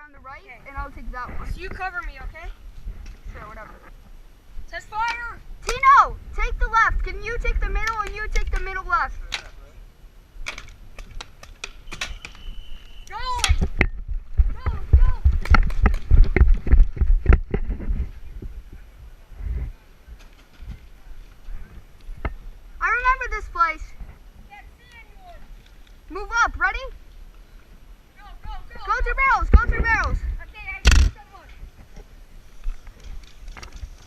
on the right, Okay. and I'll take that one. So you cover me, okay? Sure, whatever. Says fire! Tino, take the left. Can you take the middle, and you take the middle left? Going! Go, go! I remember this place. Can't see anyone! Move up. Ready? Go, go, go! Go through barrels. Go through barrels. Okay, I see someone.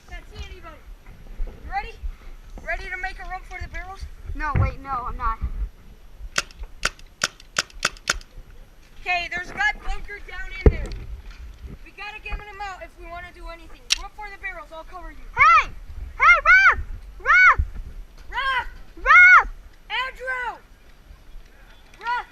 Can't see anybody. You ready? Ready to make a run for the barrels? No, wait, no, I'm not. Okay, there's a guy bunkered down in there. We gotta get him out if we want to do anything. Run for the barrels, I'll cover you. Hey! Hey, Raph! Raph! Raph! Raph! Andrew! Raph!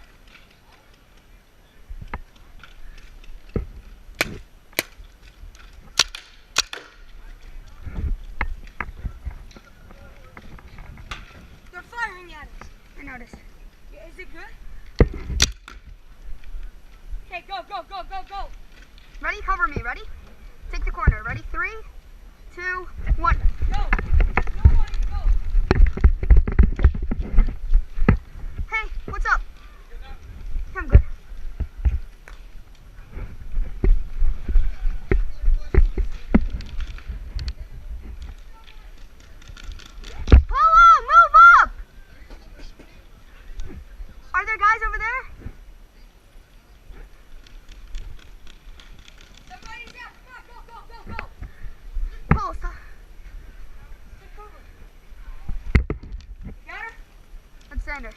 They're firing at us. I noticed. Yeah, is it good? Okay, go, go, go, go, go. Ready? Cover me. Ready? Take the corner. Ready? 3, 2, 1. Go. Nobody go. Hey, what's up? I'm good. Polo, move up! Are there guys over there? Somebody's out. Come on, go, go, go, go. Polo, stop. Take cover. You got her? Let's stand her.